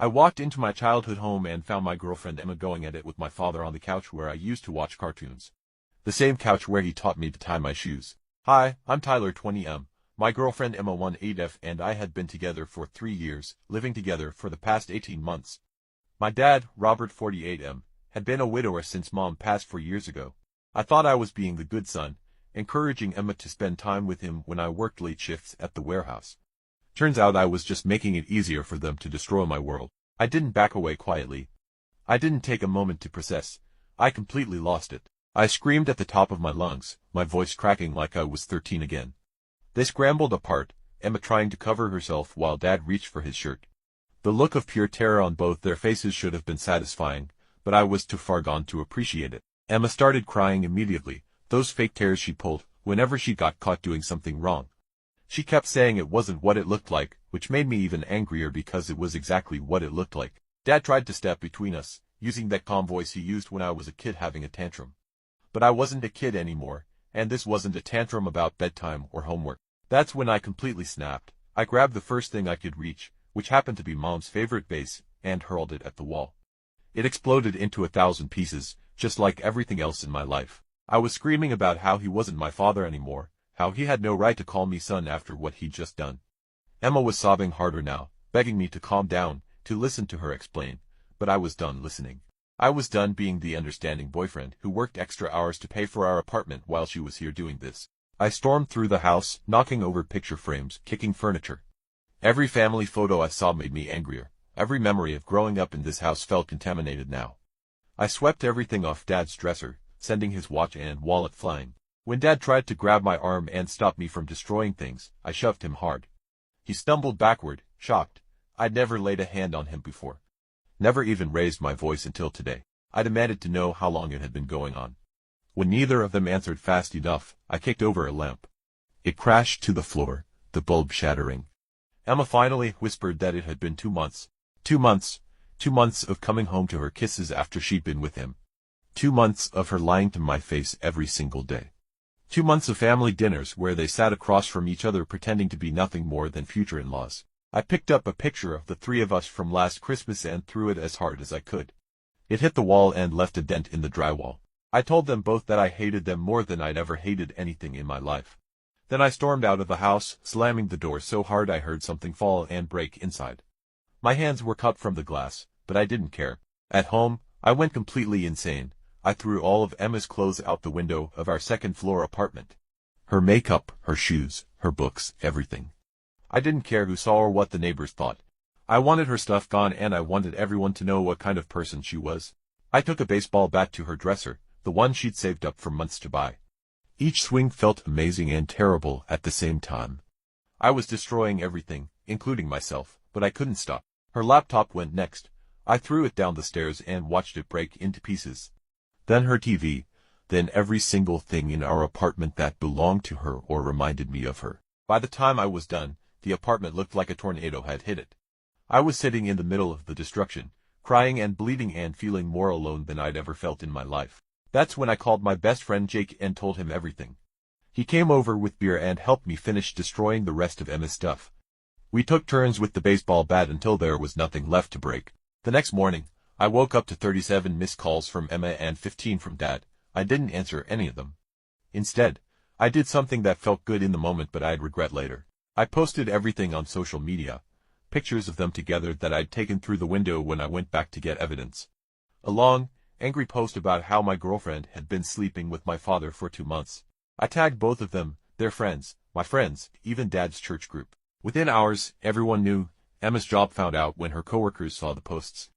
I walked into my childhood home and found my girlfriend Emma going at it with my father on the couch where I used to watch cartoons. The same couch where he taught me to tie my shoes. Hi, I'm Tyler 20M. My girlfriend Emma 18F and I had been together for 3 years, living together for the past 18 months. My dad, Robert 48M, had been a widower since Mom passed 4 years ago. I thought I was being the good son, encouraging Emma to spend time with him when I worked late shifts at the warehouse. Turns out I was just making it easier for them to destroy my world. I didn't back away quietly. I didn't take a moment to process. I completely lost it. I screamed at the top of my lungs, my voice cracking like I was 13 again. They scrambled apart, Emma trying to cover herself while Dad reached for his shirt. The look of pure terror on both their faces should have been satisfying, but I was too far gone to appreciate it. Emma started crying immediately, those fake tears she pulled whenever she got caught doing something wrong. She kept saying it wasn't what it looked like, which made me even angrier because it was exactly what it looked like. Dad tried to step between us, using that calm voice he used when I was a kid having a tantrum. But I wasn't a kid anymore, and this wasn't a tantrum about bedtime or homework. That's when I completely snapped. I grabbed the first thing I could reach, which happened to be Mom's favorite vase, and hurled it at the wall. It exploded into 1,000 pieces, just like everything else in my life. I was screaming about how he wasn't my father anymore, how he had no right to call me son after what he'd just done. Emma was sobbing harder now, begging me to calm down, to listen to her explain, but I was done listening. I was done being the understanding boyfriend who worked extra hours to pay for our apartment while she was here doing this. I stormed through the house, knocking over picture frames, kicking furniture. Every family photo I saw made me angrier. Every memory of growing up in this house felt contaminated now. I swept everything off Dad's dresser, sending his watch and wallet flying. When Dad tried to grab my arm and stop me from destroying things, I shoved him hard. He stumbled backward, shocked. I'd never laid a hand on him before. Never even raised my voice until today. I demanded to know how long it had been going on. When neither of them answered fast enough, I kicked over a lamp. It crashed to the floor, the bulb shattering. Emma finally whispered that it had been 2 months. 2 months. 2 months of coming home to her kisses after she'd been with him. 2 months of her lying to my face every single day. 2 months of family dinners where they sat across from each other pretending to be nothing more than future in-laws. I picked up a picture of the 3 of us from last Christmas and threw it as hard as I could. It hit the wall and left a dent in the drywall. I told them both that I hated them more than I'd ever hated anything in my life. Then I stormed out of the house, slamming the door so hard I heard something fall and break inside. My hands were cut from the glass, but I didn't care. At home, I went completely insane. I threw all of Emma's clothes out the window of our second-floor apartment. Her makeup, her shoes, her books, everything. I didn't care who saw or what the neighbors thought. I wanted her stuff gone and I wanted everyone to know what kind of person she was. I took a baseball bat to her dresser, the one she'd saved up for months to buy. Each swing felt amazing and terrible at the same time. I was destroying everything, including myself, but I couldn't stop. Her laptop went next. I threw it down the stairs and watched it break into pieces. Then her TV, then every single thing in our apartment that belonged to her or reminded me of her. By the time I was done, the apartment looked like a tornado had hit it. I was sitting in the middle of the destruction, crying and bleeding and feeling more alone than I'd ever felt in my life. That's when I called my best friend Jake and told him everything. He came over with beer and helped me finish destroying the rest of Emma's stuff. We took turns with the baseball bat until there was nothing left to break. The next morning, I woke up to 37 missed calls from Emma and 15 from Dad. I didn't answer any of them. Instead, I did something that felt good in the moment but I'd regret later. I posted everything on social media, pictures of them together that I'd taken through the window when I went back to get evidence. A long, angry post about how my girlfriend had been sleeping with my father for 2 months. I tagged both of them, their friends, my friends, even Dad's church group. Within hours, everyone knew. Emma's job found out when her coworkers saw the posts.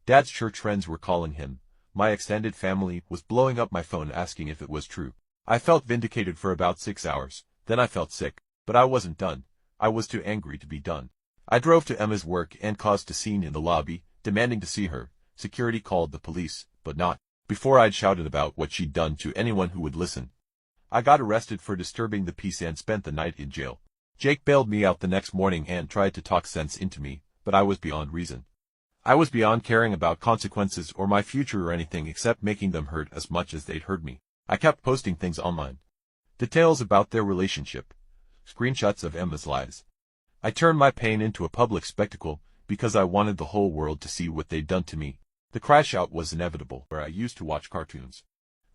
Dad's church friends were calling him. My extended family was blowing up my phone asking if it was true. I felt vindicated for about 6 hours. Then I felt sick. But I wasn't done. I was too angry to be done. I drove to Emma's work and caused a scene in the lobby, demanding to see her. Security called the police, but not before I'd shouted about what she'd done to anyone who would listen. I got arrested for disturbing the peace and spent the night in jail. Jake bailed me out the next morning and tried to talk sense into me, but I was beyond reason. I was beyond caring about consequences or my future or anything except making them hurt as much as they'd hurt me. I kept posting things online. Details about their relationship. Screenshots of Emma's lies. I turned my pain into a public spectacle, because I wanted the whole world to see what they'd done to me. The crash out was inevitable where I used to watch cartoons.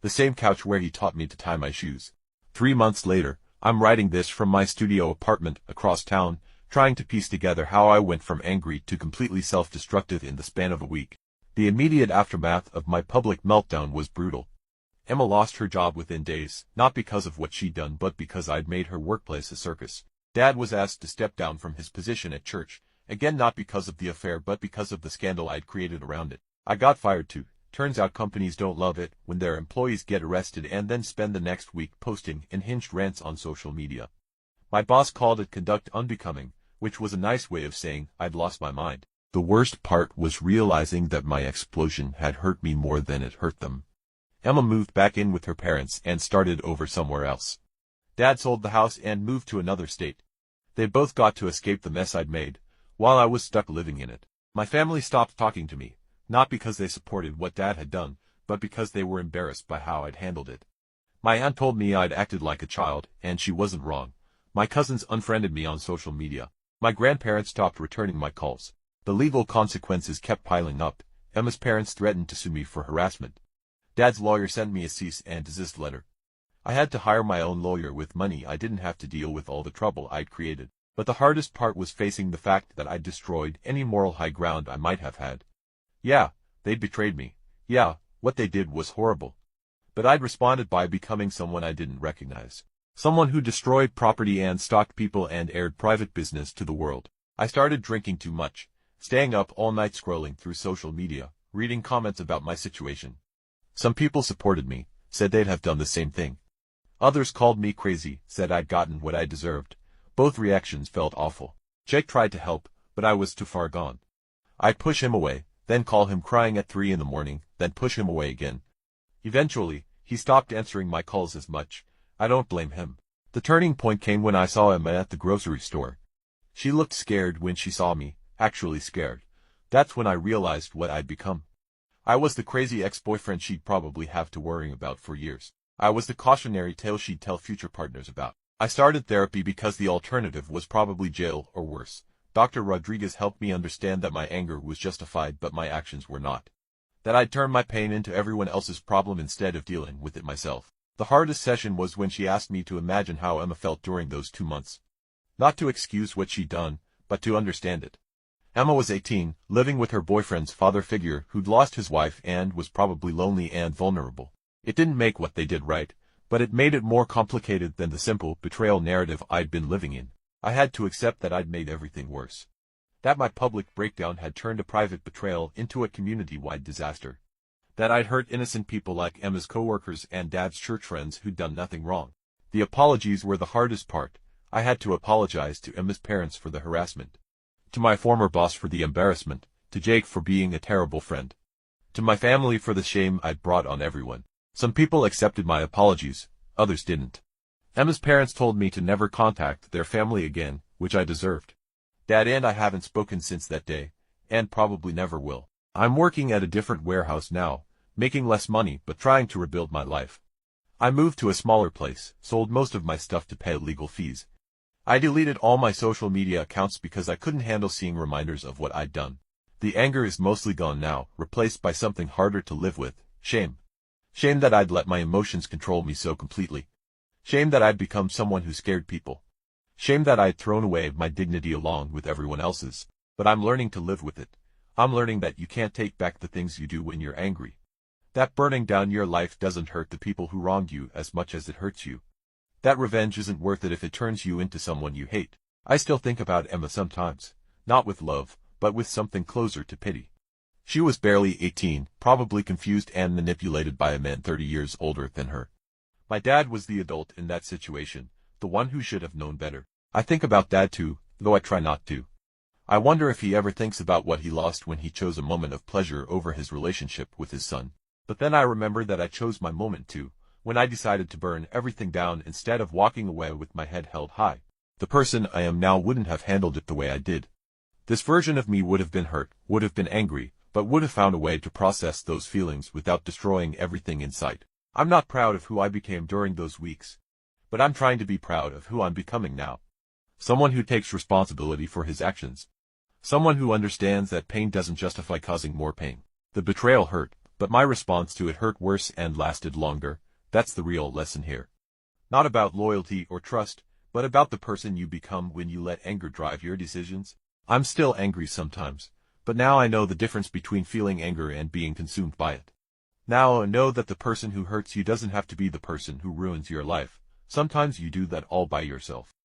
The same couch where he taught me to tie my shoes. 3 months later, I'm writing this from my studio apartment across town, trying to piece together how I went from angry to completely self-destructive in the span of a week. The immediate aftermath of my public meltdown was brutal. Emma lost her job within days, not because of what she'd done but because I'd made her workplace a circus. Dad was asked to step down from his position at church, again not because of the affair but because of the scandal I'd created around it. I got fired too. Turns out companies don't love it when their employees get arrested and then spend the next week posting unhinged rants on social media. My boss called it conduct unbecoming, which was a nice way of saying I'd lost my mind. The worst part was realizing that my explosion had hurt me more than it hurt them. Emma moved back in with her parents and started over somewhere else. Dad sold the house and moved to another state. They both got to escape the mess I'd made, while I was stuck living in it. My family stopped talking to me, not because they supported what Dad had done, but because they were embarrassed by how I'd handled it. My aunt told me I'd acted like a child, and she wasn't wrong. My cousins unfriended me on social media. My grandparents stopped returning my calls. The legal consequences kept piling up. Emma's parents threatened to sue me for harassment. Dad's lawyer sent me a cease and desist letter. I had to hire my own lawyer with money I didn't have to deal with all the trouble I'd created. But the hardest part was facing the fact that I'd destroyed any moral high ground I might have had. Yeah, they'd betrayed me. Yeah, what they did was horrible. But I'd responded by becoming someone I didn't recognize. Someone who destroyed property and stalked people and aired private business to the world. I started drinking too much, staying up all night scrolling through social media, reading comments about my situation. Some people supported me, said they'd have done the same thing. Others called me crazy, said I'd gotten what I deserved. Both reactions felt awful. Jake tried to help, but I was too far gone. I'd push him away, then call him crying at 3 in the morning, then push him away again. Eventually, he stopped answering my calls as much. I don't blame him. The turning point came when I saw Emma at the grocery store. She looked scared when she saw me, actually scared. That's when I realized what I'd become. I was the crazy ex-boyfriend she'd probably have to worry about for years. I was the cautionary tale she'd tell future partners about. I started therapy because the alternative was probably jail or worse. Dr. Rodriguez helped me understand that my anger was justified but my actions were not. That I'd turned my pain into everyone else's problem instead of dealing with it myself. The hardest session was when she asked me to imagine how Emma felt during those 2 months. Not to excuse what she'd done, but to understand it. Emma was 18, living with her boyfriend's father figure who'd lost his wife and was probably lonely and vulnerable. It didn't make what they did right, but it made it more complicated than the simple betrayal narrative I'd been living in. I had to accept that I'd made everything worse. That my public breakdown had turned a private betrayal into a community-wide disaster. That I'd hurt innocent people like Emma's coworkers and Dad's church friends who'd done nothing wrong. The apologies were the hardest part. I had to apologize to Emma's parents for the harassment. To my former boss for the embarrassment. To Jake for being a terrible friend. To my family for the shame I'd brought on everyone. Some people accepted my apologies, others didn't. Emma's parents told me to never contact their family again, which I deserved. Dad and I haven't spoken since that day, and probably never will. I'm working at a different warehouse now, making less money but trying to rebuild my life. I moved to a smaller place, sold most of my stuff to pay legal fees. I deleted all my social media accounts because I couldn't handle seeing reminders of what I'd done. The anger is mostly gone now, replaced by something harder to live with, shame. Shame that I'd let my emotions control me so completely. Shame that I'd become someone who scared people. Shame that I'd thrown away my dignity along with everyone else's. But I'm learning to live with it. I'm learning that you can't take back the things you do when you're angry. That burning down your life doesn't hurt the people who wronged you as much as it hurts you. That revenge isn't worth it if it turns you into someone you hate. I still think about Emma sometimes, not with love, but with something closer to pity. She was barely 18, probably confused and manipulated by a man 30 years older than her. My dad was the adult in that situation, the one who should have known better. I think about Dad too, though I try not to. I wonder if he ever thinks about what he lost when he chose a moment of pleasure over his relationship with his son. But then I remember that I chose my moment too, when I decided to burn everything down instead of walking away with my head held high. The person I am now wouldn't have handled it the way I did. This version of me would have been hurt, would have been angry, but would have found a way to process those feelings without destroying everything in sight. I'm not proud of who I became during those weeks, but I'm trying to be proud of who I'm becoming now. Someone who takes responsibility for his actions. Someone who understands that pain doesn't justify causing more pain. The betrayal hurt, but my response to it hurt worse and lasted longer. That's the real lesson here. Not about loyalty or trust, but about the person you become when you let anger drive your decisions. I'm still angry sometimes, but now I know the difference between feeling anger and being consumed by it. Now I know that the person who hurts you doesn't have to be the person who ruins your life. Sometimes you do that all by yourself.